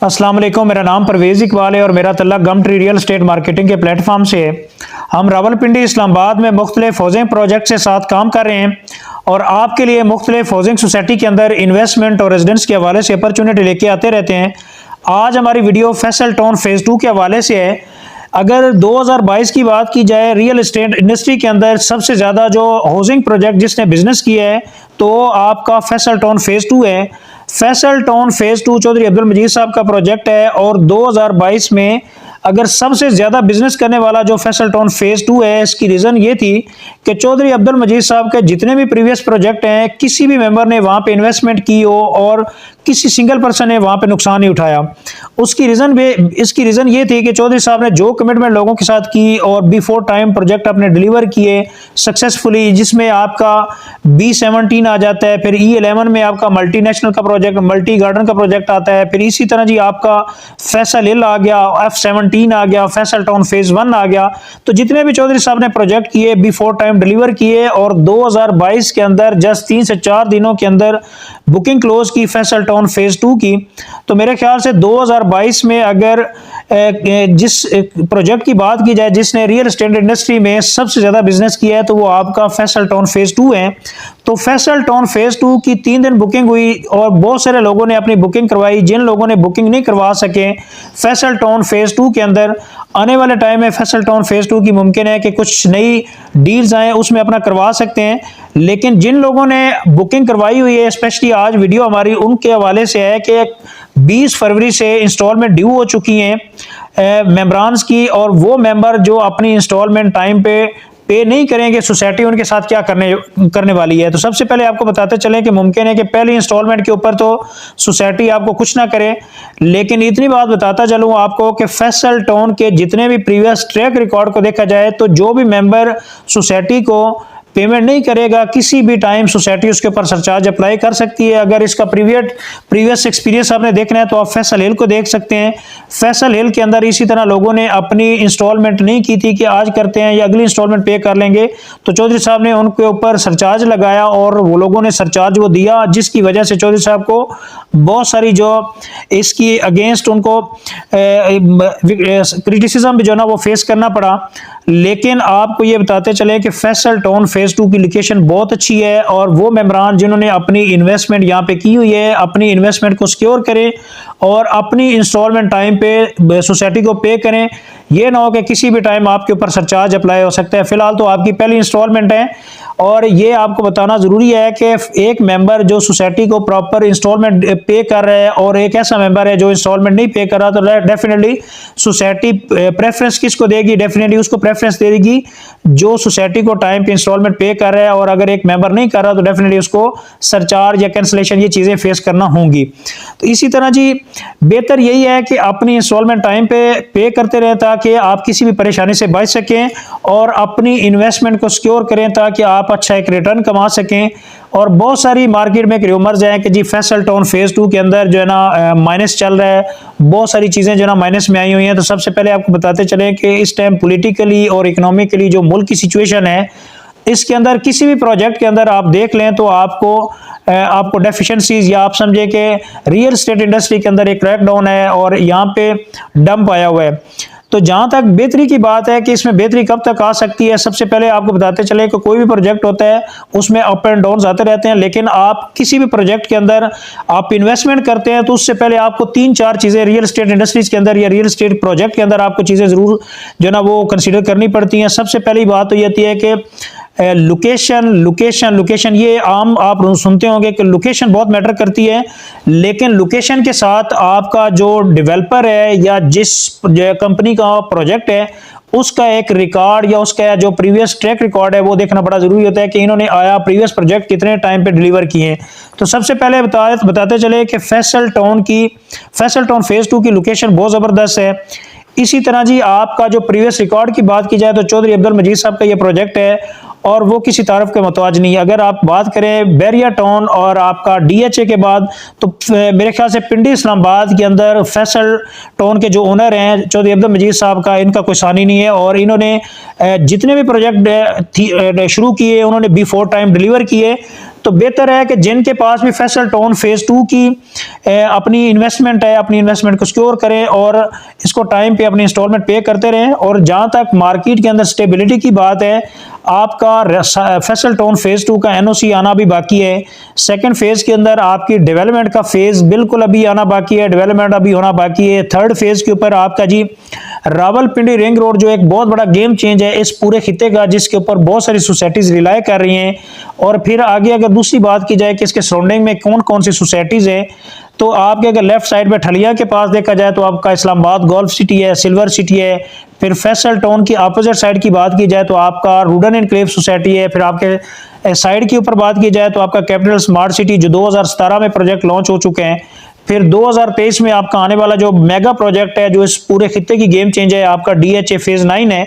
अस्सलाम वालेकुम। मेरा नाम परवेज़ इकबाल है और मेरा तल्लुक़ गमट्री रियल एस्टेट मार्केटिंग के प्लेटफॉर्म से है। हम रावलपिंडी इस्लामाबाद में मुख्तलिफ हाउसिंग प्रोजेक्ट के साथ काम कर रहे हैं और आपके लिए मुख्तलिफ हाउसिंग सोसाइटी के अंदर इन्वेस्टमेंट और रेजिडेंस के हवाले से अपॉर्चुनिटी लेके आते रहते हैं। आज हमारी वीडियो फैसल टाउन फेज़ 2 के हवाले से है। अगर 2022 की बात की जाए रियल एस्टेट इंडस्ट्री के अंदर सबसे ज़्यादा जो हाउसिंग प्रोजेक्ट जिसने बिजनेस किया है तो आपका फैसल टाउन फेज़ 2 है। फैसल टाउन फेज़ 2 चौधरी अब्दुल मजीद साहब का प्रोजेक्ट है और 2022 में अगर सबसे ज़्यादा बिजनेस करने वाला जो फैसल टाउन फेज़ 2 है, इसकी रीज़न ये थी कि चौधरी अब्दुल मजीद साहब के जितने भी प्रीवियस प्रोजेक्ट हैं किसी भी मेंबर ने वहाँ पे इन्वेस्टमेंट की हो और किसी सिंगल पर्सन ने वहाँ पे नुकसान नहीं उठाया। इसकी रीज़न ये थी कि चौधरी साहब ने जो कमिटमेंट लोगों के साथ की और बिफोर टाइम प्रोजेक्ट अपने डिलीवर किए सक्सेसफुली, जिसमें आपका B17 आ जाता है, फिर E11 में आपका मल्टीनेशनल का प्रोजेक्ट, मल्टी गार्डन का प्रोजेक्ट आता है, फिर इसी तरह जी आपका फैसल हिल आ गया, F17 आ गया, फैसल टाउन फेज़ 1 आ गया। तो जितने भी चौधरी साहब ने प्रोजेक्ट किए बिफोर टाइम डिलीवर किए और 2022 के अंदर जस्ट 3 से 4 दिनों के अंदर बुकिंग क्लोज की फैसल टाउन फेज़ 2 की। तो मेरे ख्याल से 2022 में अगर जिस प्रोजेक्ट की बात की जाए जिसने रियल एस्टेट इंडस्ट्री में सबसे ज़्यादा बिजनेस किया है तो वो आपका फैसल टाउन फेज़ 2 है। तो फैसल टाउन फेज़ 2 की 3 दिन बुकिंग हुई और बहुत सारे लोगों ने अपनी बुकिंग करवाई। जिन लोगों ने बुकिंग नहीं करवा सके फैसल टाउन फेज़ 2 के अंदर आने वाले टाइम में फैसल टाउन फेज़ 2 की मुमकिन है कि कुछ नई डील्स आए उसमें अपना करवा सकते हैं। लेकिन जिन लोगों ने बुकिंग करवाई हुई है, स्पेशली आज वीडियो हमारी उनके हवाले से है कि 20 फरवरी से इंस्टॉलमेंट ड्यू हो चुकी हैं मेंबरान्स की, और वो मेंबर जो अपनी इंस्टॉलमेंट टाइम पे नहीं करेंगे सोसाइटी उनके साथ क्या करने वाली है। तो सबसे पहले आपको बताते चलें कि मुमकिन है कि पहली इंस्टॉलमेंट के ऊपर तो सोसाइटी आपको कुछ ना करे, लेकिन इतनी बात बताता चलूँ आपको कि फैसल टाउन के जितने भी प्रीवियस ट्रैक रिकॉर्ड को देखा जाए तो जो भी मेंबर सोसाइटी को पेमेंट नहीं करेगा किसी भी टाइम सोसाइटी उसके ऊपर सरचार्ज अप्लाई कर सकती है। अगर इसका प्रीवियस एक्सपीरियंस आपने देखना है तो आप फैसल हिल को देख सकते हैं। फैसल हिल के अंदर इसी तरह लोगों ने अपनी इंस्टॉलमेंट नहीं की थी कि आज करते हैं या अगली इंस्टॉलमेंट पे कर लेंगे, तो चौधरी साहब ने उनके ऊपर सरचार्ज लगाया और वो लोगों ने सरचार्ज वो दिया, जिसकी वजह से चौधरी साहब को बहुत सारी जो इसकी अगेंस्ट उनको क्रिटिसिज्म भी जो ना वो फेस करना पड़ा। लेकिन आपको ये बताते चले कि फैसल टाउन फेज़ 2 की लोकेशन बहुत अच्छी है और वो मेंबरान जिन्होंने अपनी इन्वेस्टमेंट यहाँ पे की हुई है अपनी इन्वेस्टमेंट को सिक्योर करें और अपनी इंस्टॉलमेंट टाइम पे सोसाइटी को पे करें। ये ना हो कि किसी भी टाइम आपके ऊपर सरचार्ज अप्लाई हो सकता है। फिलहाल तो आपकी पहली इंस्टॉलमेंट है और ये आपको बताना ज़रूरी है कि एक मेंबर जो सोसाइटी को प्रॉपर इंस्टॉलमेंट पे कर रहा है और एक ऐसा मेंबर है जो इंस्टॉलमेंट नहीं पे कर रहा, तो डेफिनेटली सोसाइटी प्रेफरेंस किसको देगी? डेफिनेटली उसको प्रेफरेंस देगी जो सोसाइटी को टाइम पे इंस्टॉलमेंट पे कर रहा है। और अगर एक मेंबर नहीं कर रहा तो डेफिनेटली उसको सरचार्ज या कैंसिलेशन ये चीज़ें फेस करना होंगी। तो इसी तरह जी बेहतर यही है कि अपनी इंस्टॉलमेंट टाइम पे करते रहें ताकि आप किसी भी परेशानी से बच सकें और अपनी इन्वेस्टमेंट को सिक्योर करें ताकि आप अच्छा एक रिटर्न कमा सकें। और बहुत सारी मार्केट में रूमर्स हैं कि जी फैसल टाउन फेज़ 2 के अंदर जो है ना माइनस चल रहा है, बहुत सारी चीज़ें जो है ना माइनस में आई हुई हैं। तो सबसे पहले आपको बताते चलें कि इस टाइम पॉलिटिकली और इकोनॉमिकली जो मुल्क की सिचुएशन है इसके अंदर किसी भी प्रोजेक्ट के अंदर आप देख लें तो आपको डेफिशिएंसीज या आप समझे कि रियल एस्टेट इंडस्ट्री के अंदर एक क्रैकडाउन है और यहाँ पे डंप आया हुआ है। तो जहाँ तक बेहतरी की बात है कि इसमें बेहतरी कब तक आ सकती है, सबसे पहले आपको बताते चले कि कोई भी प्रोजेक्ट होता है उसमें अप एंड डाउन आते रहते हैं, लेकिन आप किसी भी प्रोजेक्ट के अंदर आप इन्वेस्टमेंट करते हैं तो उससे पहले आपको 3-4 चीज़ें रियल एस्टेट इंडस्ट्रीज के अंदर या रियल एस्टेट प्रोजेक्ट के अंदर आपको चीज़ें ज़रूर जो ना वो कंसिडर करनी पड़ती हैं। सबसे पहली बात तो ये आती है कि लोकेशन ये आम आप सुनते होंगे कि लोकेशन बहुत मैटर करती है, लेकिन लोकेशन के साथ आपका जो डेवलपर है या जिस कंपनी का प्रोजेक्ट है उसका एक रिकॉर्ड या उसका जो प्रीवियस ट्रैक रिकॉर्ड है वो देखना बड़ा जरूरी होता है कि इन्होंने प्रीवियस प्रोजेक्ट कितने टाइम पे डिलीवर किए हैं। तो सबसे पहले बताते चले कि फैसल टाउन फेज़ 2 की लोकेशन बहुत ज़बरदस्त है। इसी तरह जी आपका जो प्रीवियस रिकॉर्ड की बात की जाए तो चौधरी अब्दुल मजीद साहब का ये प्रोजेक्ट है और वो किसी तारफ के मोहताज नहीं है। अगर आप बात करें बैरिया टाउन और आपका DHA के बाद तो मेरे ख्याल से पिंडी इस्लामाबाद के अंदर फैसल टाउन के जो ओनर हैं चौधरी अब्दुल मजीद साहब का इनका कोई सानी नहीं है और इन्होंने जितने भी प्रोजेक्ट शुरू किए उन्होंने बिफोर टाइम डिलीवर किए। तो बेहतर है कि जिनके पास भी फैसल टाउन फेज़ 2 की अपनी इन्वेस्टमेंट है, अपनी इन्वेस्टमेंट को सिक्योर करें और इसको टाइम पे अपनी इंस्टॉलमेंट पे करते रहें। और जहां तक मार्केट के अंदर स्टेबिलिटी की बात है, आपका फैसल टाउन फेज़ 2 का एनओसी आना भी बाकी है। सेकंड फेज़ के अंदर आपकी डेवलपमेंट का फेज़ बिल्कुल अभी आना बाकी है, डेवलपमेंट अभी होना बाकी है। थर्ड फेज़ के ऊपर आपका जी रावलपिंडी रिंग रोड जो एक बहुत बड़ा गेम चेंज है इस पूरे खिते का, जिसके ऊपर बहुत सारी सोसाइटीज रिलाय कर रही हैं। और फिर आगे अगर दूसरी बात की जाए कि इसके सराउंडिंग में कौन कौन सी सोसाइटीज हैं, तो आपके अगर लेफ्ट साइड पे ठलिया के पास देखा जाए तो आपका इस्लामाबाद गोल्फ सिटी है, सिल्वर सिटी है। फिर फैसल टाउन की अपोजिट साइड की बात की जाए तो आपका रूडन एनक्लेव सोसाइटी है। फिर आपके साइड के ऊपर बात की जाए तो आपका कैपिटल स्मार्ट सिटी जो 2017 में प्रोजेक्ट लॉन्च हो चुके हैं। फिर 2023 में आपका आने वाला जो मेगा प्रोजेक्ट है जो इस पूरे खित्ते की गेम चेंज है, आपका DHA फेज 9 है।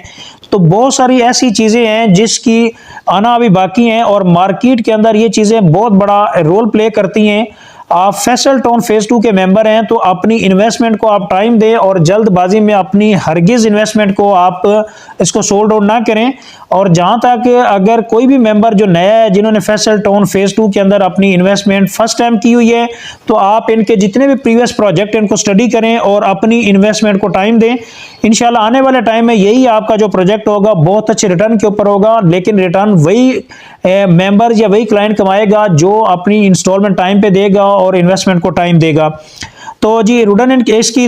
तो बहुत सारी ऐसी चीजें हैं जिसकी आना अभी बाकी हैं और मार्केट के अंदर ये चीजें बहुत बड़ा रोल प्ले करती हैं। आप फैसल टाउन फेज 2 के मेंबर हैं तो अपनी इन्वेस्टमेंट को आप टाइम दें और जल्दबाजी में अपनी हरगिज इन्वेस्टमेंट को आप इसको सोल्ड आउट ना करें। और जहां तक अगर कोई भी मेंबर जो नया है जिन्होंने फैसल टाउन फेज 2 के अंदर अपनी इन्वेस्टमेंट फर्स्ट टाइम की हुई है, तो आप इनके जितने भी प्रीवियस प्रोजेक्ट इनको स्टडी करें और अपनी इन्वेस्टमेंट को टाइम दें। इंशाल्लाह आने वाले टाइम में यही आपका जो प्रोजेक्ट होगा बहुत अच्छे रिटर्न के ऊपर होगा, लेकिन रिटर्न वही मेंबर या वही क्लाइंट कमाएगा जो अपनी इंस्टॉलमेंट टाइम पे देगा और इन्वेस्टमेंट को टाइम देगा। तो जी रूडन एंड केस की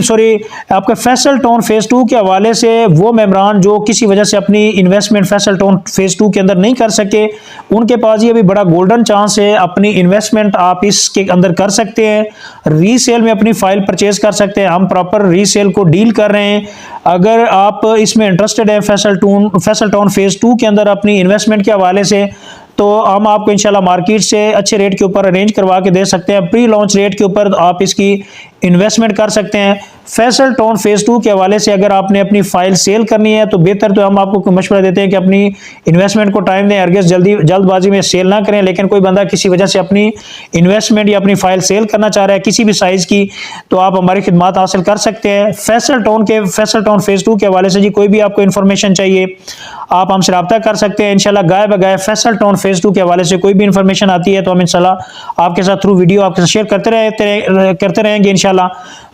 आपके फैसल टाउन फेज 2 के हवाले से वो मेंबरान जो किसी वजह से अपनी इन्वेस्टमेंट फैसल टाउन फेज 2 के अंदर नहीं कर सके, उनके पास ये भी बड़ा गोल्डन चांस है। अपनी इन्वेस्टमेंट आप इसके अंदर कर सकते हैं, रीसेल में अपनी फाइल परचेज कर सकते हैं। हम प्रॉपर रीसेल को डील कर रहे हैं। अगर आप इसमें इंटरेस्टेड है फैसल टाउन फेज 2 के अंदर अपनी इन्वेस्टमेंट के हवाले से, तो हम आपको इंशाल्लाह मार्केट से अच्छे रेट के ऊपर अरेंज करवा के दे सकते हैं। प्री लॉन्च रेट के ऊपर आप इसकी इन्वेस्टमेंट कर सकते हैं। फैसल टाउन फेज 2 के हवाले से अगर आपने अपनी फाइल सेल करनी है तो बेहतर तो हम आपको मशवरा देते हैं कि अपनी इन्वेस्टमेंट को टाइम दें, हरगिज़ जल्दबाजी में सेल ना करें। लेकिन कोई बंदा किसी वजह से अपनी इन्वेस्टमेंट या अपनी फाइल सेल करना चाह रहा है किसी भी साइज़ की, तो आप हमारी खिदमत हासिल कर सकते हैं। फैसल टाउन फेज 2 के हवाले से जी कोई भी आपको इन्फॉर्मेशन चाहिए आप हमसे रब्ता कर सकते हैं। इंशाल्लाह गाय बगाए फैसल टाउन फेज 2 के हवाले से कोई भी इन्फॉर्मेशन आती है तो हम इंशाल्लाह आपके साथ थ्रू वीडियो आपके साथ शेयर करते रहेंगे इंशाल्लाह।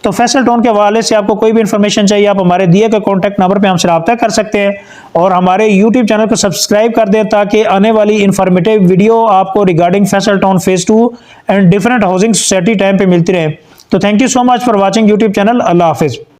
तो फैसल टाउन के हवाले से आपको कोई भी इन्फॉर्मेशन चाहिए आप हमारे दिए गए कॉन्टैक्ट नंबर पे हमसे रब्ता कर सकते हैं और हमारे यूट्यूब चैनल को सब्सक्राइब कर दें ताकि आने वाली इन्फॉर्मेटिव वीडियो आपको regarding Faisal town phase 2 and different housing society time पे मिलती रहे। तो thank you so much for watching YouTube channel. अल्लाह हाफिज़।